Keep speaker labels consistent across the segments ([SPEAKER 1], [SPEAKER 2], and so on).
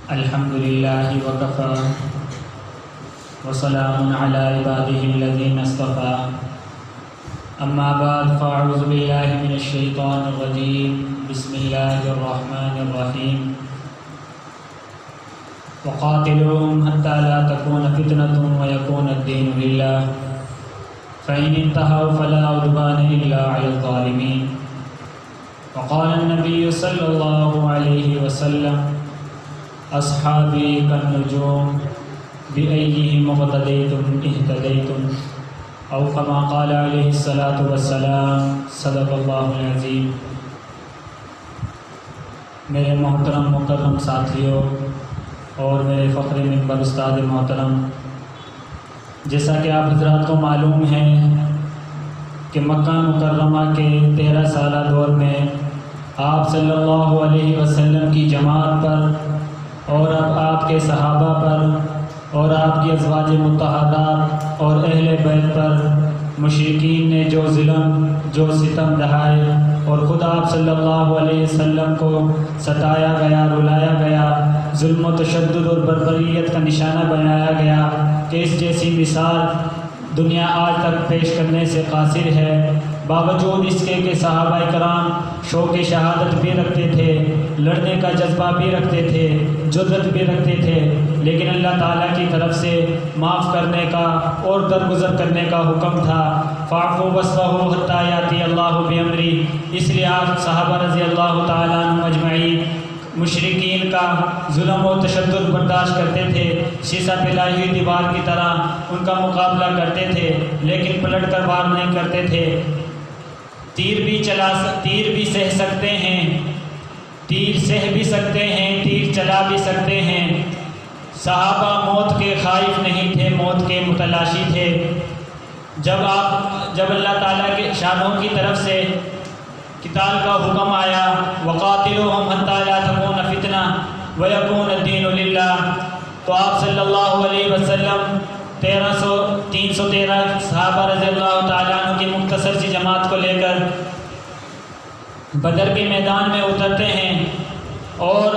[SPEAKER 1] الحمد لله وكفى وسلام على عباده الذين اصطفى أما بعد فأعوذ بالله من الشيطان الرجيم بسم الله الرحمن الرحيم وقاتلوهم حتى لا تكون فتنة ويكون الدين لله فإن انتهوا فلا عدوان إلا على الظالمين وقال النبي صلى الله عليه وسلم اصحابی کالنجوم بأیہم اقتدیتم اہتدیتم او کما قال علیہ الصلاۃ والسلام صدق اللہ العظیم۔ میرے محترم مکرم ساتھیوں اور میرے فخر منبر استاد محترم، جیسا کہ آپ حضرات کو معلوم ہے کہ مکہ مکرمہ کے 13 سالہ دور میں آپ صلی اللہ علیہ وسلم کی جماعت پر اور اب آپ کے صحابہ پر اور آپ کی ازواج مطہرات اور اہل بیت پر مشرکین نے جو ظلم جو ستم ڈھائے اور خود آپ صلی اللہ علیہ وسلم کو ستایا گیا، رلایا گیا، ظلم و تشدد اور بربریت کا نشانہ بنایا گیا کہ اس جیسی مثال دنیا آج تک پیش کرنے سے قاصر ہے۔ باوجود اس کے کہ صحابہ کرام شوق شہادت بھی رکھتے تھے، لڑنے کا جذبہ بھی رکھتے تھے، جرأت بھی رکھتے تھے، لیکن اللہ تعالیٰ کی طرف سے معاف کرنے کا اور درگزر کرنے کا حکم تھا۔ فاعفوا واصفحوا حتی یأتی اللہ بامرہ۔ اس لیے آپ صحابہ رضی اللہ تعالیٰ عنہم اجمعین مشرکین کا ظلم و تشدد برداشت کرتے تھے، شیشہ پلائی ہوئی دیوار کی طرح ان کا مقابلہ کرتے تھے، لیکن پلٹ کر وار نہیں کرتے تھے۔ تیر بھی سہ سکتے ہیں، تیر سہ بھی سکتے ہیں، تیر چلا بھی سکتے ہیں۔ صحابہ موت کے خائف نہیں تھے، موت کے متلاشی تھے۔ جب اللہ تعالیٰ کے شانوں کی طرف سے قتال کا حکم آیا، وقاتلوہم حتی لا تکون فتنہ ویکون الدین للہ، تو آپ صلی اللہ علیہ وسلم 313 صحابہ رضی اللہ تعالیٰ عنہ کی مختصر سی جماعت کو لے کر بدر کے میدان میں اترتے ہیں اور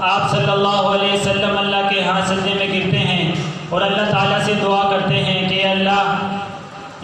[SPEAKER 1] آپ صلی اللہ علیہ وسلم اللہ کے ہاں سجدے میں گرتے ہیں اور اللہ تعالیٰ سے دعا کرتے ہیں کہ اللہ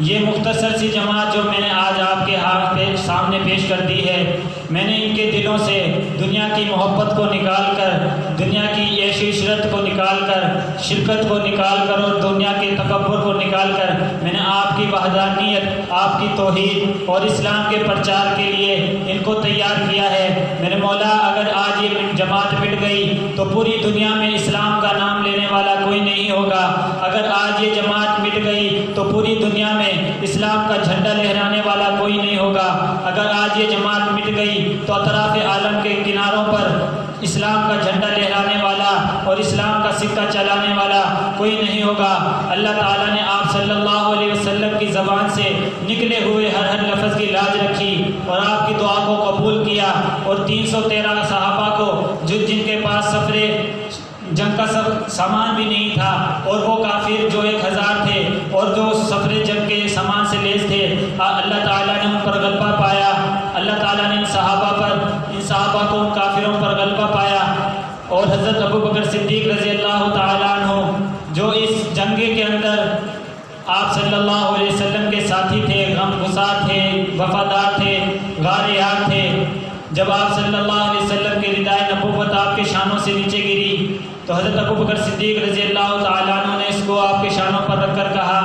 [SPEAKER 1] یہ مختصر سی جماعت جو میں نے آج آپ کے ہاتھ پہ سامنے پیش کر دی ہے، میں نے ان کے دلوں سے دنیا کی محبت کو نکال کر، دنیا کی عیش و عشرت کو نکال کر، شرکت کو نکال کر اور دنیا کے تکبر کو نکال کر میں نے آپ کی وحدانیت، آپ کی توحید اور اسلام کے پرچار کے لیے ان کو تیار کیا ہے۔ میرے مولا اگر آج یہ جماعت مٹ گئی تو پوری دنیا میں اسلام کا نام لینے والا کوئی نہیں ہوگا۔ اگر آج یہ جماعت مٹ گئی تو پوری دنیا میں اسلام کا جھنڈا لہرانے والا کوئی نہیں ہوگا۔ اگر آج یہ جماعت مٹ گئی تو اطراف عالم کے کناروں پر اسلام کا جھنڈا لہرانے والا اور اسلام کا سکہ چلانے والا کوئی نہیں ہوگا۔ اللہ تعالیٰ نے آپ صلی اللہ علیہ وسلم کی زبان سے نکلے ہوئے ہر لفظ کی لاج رکھی اور آپ کی دعا کو قبول کیا، اور 313 صحابہ کو جن کے پاس سفر جنگ کا سامان بھی نہیں تھا، اور وہ کافر جو 1000 تھے اور جو سفر جنگ کے سامان سے لیس تھے، اللہ تعالیٰ نے ان پر غلبہ پایا۔ اللہ تعالیٰ نے ان صحابہ کو ان کافروں پر غلبہ پایا، اور حضرت ابو بکر صدیق رضی اللہ تعالیٰ عنہ جو اس جنگ کے اندر آپ صلی اللہ علیہ وسلم کے ساتھی تھے، غمگسار تھے، وفادار تھے، غاریات تھے، جب آپ صلی اللہ علیہ وسلم کے ردائے نبوت آپ کے شانوں سے نیچے گری تو حضرت ابو بکر صدیق رضی اللہ تعالیٰ عنہ نے اس کو آپ کے شانوں پر رکھ کر کہا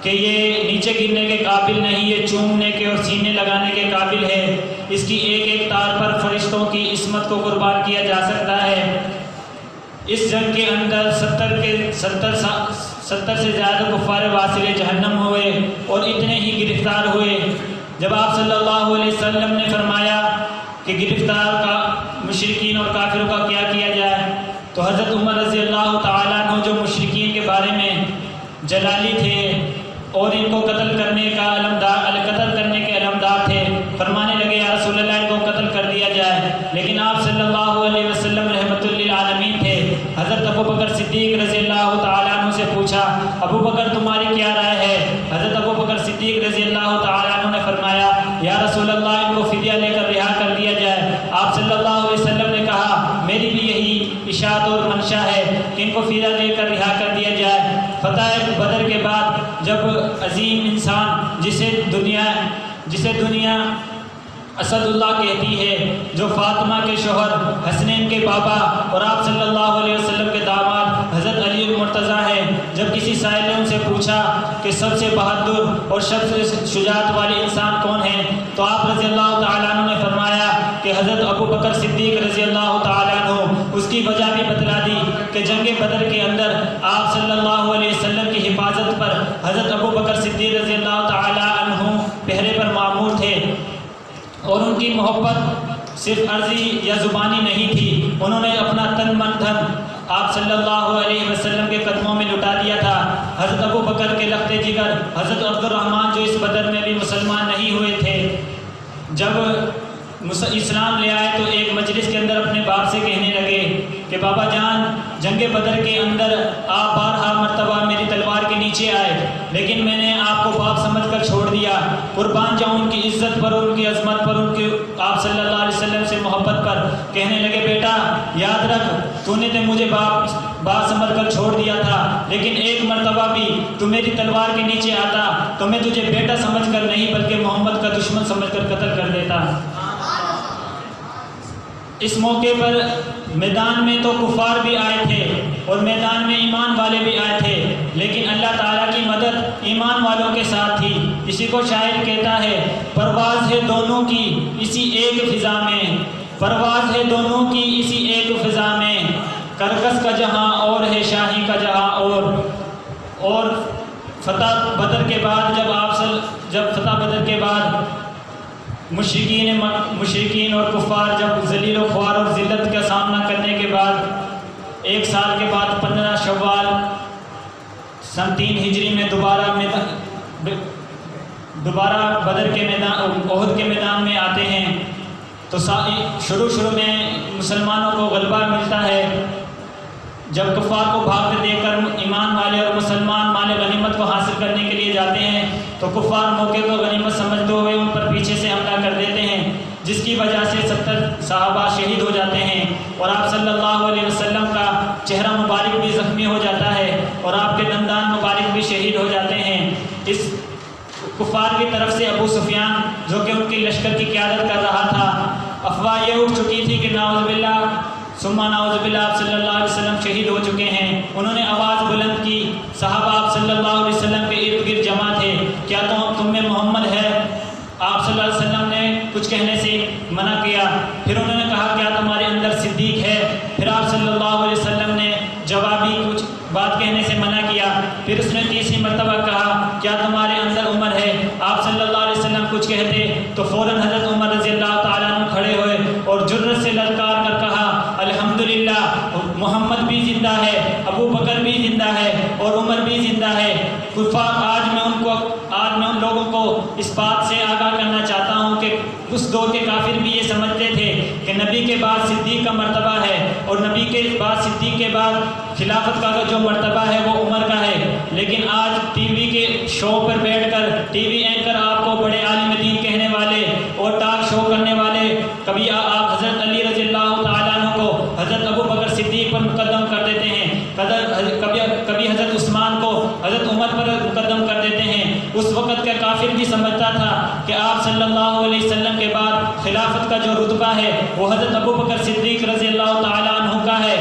[SPEAKER 1] کہ یہ نیچے گرنے کے قابل نہیں، یہ چومنے کے اور سینے لگانے کے قابل ہے، اس کی ایک ایک تار پر فرشتوں کی عصمت کو قربان کیا جا سکتا ہے۔ اس جنگ کے اندر 70 سے زیادہ کفار واصل جہنم ہوئے اور اتنے ہی گرفتار ہوئے۔ جب آپ صلی اللہ علیہ وسلم نے فرمایا کہ گرفتار کا مشرکین اور کافروں کا کیا کیا جائے، تو حضرت عمر رضی اللہ تعالیٰ عنہ جو مشرکین کے بارے میں جلالی تھے اور ان کو قتل کرنے کے علمدار تھے، فرمانے لگے یا رسول اللہ ان کو قتل کر دیا جائے، لیکن آپ صلی اللہ علیہ وسلم رحمۃ للعالمین تھے۔ حضرت ابو بکر صدیق رضی اللہ تعالیٰ عنہ سے پوچھا ابو بکر تمہاری کیا رائے ہے؟ حضرت ابو بکر صدیق رضی اللہ تعالیٰ عنہ نے فرمایا یا رسول اللہ ان کو فدیہ لے کر رہا کر دیا جائے۔ آپ صلی اللہ علیہ وسلم نے کہا میری بھی یہی اشاعت اور منشا ہے کہ ان کو پھیرا دے کر رہا کر دیا جائے۔ فتح بدر کے بعد جب عظیم انسان جسے دنیا اسد اللہ کہتی ہے، جو فاطمہ کے شوہر، حسنین کے بابا اور آپ صلی اللہ علیہ وسلم کے داماد حضرت علی المرتضیٰ ہے، جب کسی سائل نے ان سے پوچھا کہ سب سے بہادر اور سب سے شجاعت والے انسان کون ہیں، تو آپ رضی اللہ تعالیٰ عنہ نے فرمایا کہ حضرت ابو بکر صدیق رضی اللہ تعالیٰ عنہ۔ اس کی وجہ بھی بتلا دی کہ جنگ بدر کے اندر آپ صلی اللہ علیہ وسلم کی حفاظت پر حضرت ابو بکر صدیق رضی اللہ تعالیٰ عنہ پہرے پر مامور تھے، اور ان کی محبت صرف عرضی یا زبانی نہیں تھی، انہوں نے اپنا تن من دھن آپ صلی اللہ علیہ وسلم کے قدموں میں لٹا دیا تھا۔ حضرت ابو بکر کے لخت جگر حضرت عبد الرحمن جو اس بدر میں بھی مسلمان نہیں ہوئے تھے، جب اسلام لے آئے تو ایک مجلس کے اندر اپنے باپ سے کہنے لگے کہ بابا جان، جنگ بدر کے اندر آپ بارہا مرتبہ میری تلوار کے نیچے آئے، لیکن میں نے آپ کو باپ سمجھ کر چھوڑ دیا، قربان جاؤں ان کی عزت پر، ان کی عظمت پر، ان کی آپ صلی اللہ علیہ وسلم سے محبت پر۔ کہنے لگے بیٹا یاد رکھ، تو نے مجھے باپ سمجھ کر چھوڑ دیا تھا، لیکن ایک مرتبہ بھی تو میری تلوار کے نیچے آتا تو میں تجھے بیٹا سمجھ کر نہیں بلکہ محمد کا دشمن سمجھ کر قتل کر دیتا۔ اس موقع پر میدان میں تو کفار بھی آئے تھے اور میدان میں ایمان والے بھی آئے تھے، لیکن اللہ تعالیٰ کی مدد ایمان والوں کے ساتھ تھی۔ اسی کو شاعر کہتا ہے، پرواز ہے دونوں کی اسی ایک فضا میں، پرواز ہے دونوں کی اسی ایک فضا میں، کرکس کا جہاں اور ہے شاہی کا جہاں اور فتح بدر کے بعد جب فتح بدر کے بعد مشرکین اور کفار جب ذلیل و خوار اور ذلت کا سامنا کرنے کے بعد 1 سال کے بعد 15 شوال سن 3 ہجری میں دوبارہ بدر کے میدان احد کے میدان میں آتے ہیں، تو شروع میں مسلمانوں کو غلبہ ملتا ہے۔ جب کفار کو بھاگتے دیکھ کر ایمان والے اور مسلمان مال غنیمت کو حاصل کرنے کے لیے جاتے ہیں، تو کفار موقع کو غنیمت سمجھتے ہوئے ان پر پیچھے سے حملہ کر دیتے ہیں، جس کی وجہ سے 70 صحابہ شہید ہو جاتے ہیں، اور آپ صلی اللہ علیہ وسلم کا چہرہ مبارک بھی زخمی ہو جاتا ہے اور آپ کے دندان مبارک بھی شہید ہو جاتے ہیں۔ اس کفار کی طرف سے ابو سفیان جو کہ ان کی لشکر کی قیادت کر رہا تھا، افواہ یہ اٹھ چکی تھی کہ نعوذ باللہ ثم نعوذ باللہ آپ صلی اللہ علیہ وسلم شہید ہو چکے ہیں۔ انہوں نے آواز بلند کی، صحابہ آپ صلی اللہ علیہ وسلم کے ارد گرد جمع تھے، کیا تم میں محمد ہے؟ آپ صلی اللہ علیہ وسلم نے کچھ کہنے سے منع کیا، پھر انہوں نے کہا کیا تمہارے اندر صدیق ہے؟ پھر آپ صلی اللہ علیہ وسلم نے جوابی کچھ بات کہنے سے منع کیا، پھر اس نے تیسری مرتبہ کہا کیا تمہارے اندر عمر ہے؟ آپ صلی اللہ علیہ وسلم کچھ کہتے تو فوراً حضرت عمر رضی اللہ تعالیٰ عنہ کھڑے ہوئے اور جرأت سے للکار کر کہا الحمدللہ، محمد بھی زندہ ہے، ابو بکر بھی زندہ ہے اور عمر بھی زندہ ہے۔ کفار آج میں ان لوگوں کو اس بات سے آگاہ کرنا چاہتا ہوں کہ اس دور کے کافر بھی یہ سمجھتے تھے کہ نبی کے بعد صدیق کا مرتبہ ہے، اور نبی کے بعد صدیق کے بعد خلافت کا جو مرتبہ ہے وہ عمر کا ہے، لیکن آج ٹی وی کے شو پر بیٹھ کر ٹی وی اینکر آپ کو بڑے عالم دین کہنے والے اور ٹاک شو کرنے والے، کبھی آپ حضرت علی رضی اللہ تعالیٰ عنہ کو حضرت ابو بکر صدیق پر مقدم کر دیتے ہیں، کبھی حضرت عثمان کو حضرت عمر پر مقدم کر دیتے ہیں۔ اس وقت کا کافر بھی سمجھتا تھا کہ آپ صلی اللہ علیہ وسلم کے بعد خلافت کا جو رتبہ ہے وہ حضرت ابو بکر صدیق رضی اللہ تعالیٰ عنہ کا ہے۔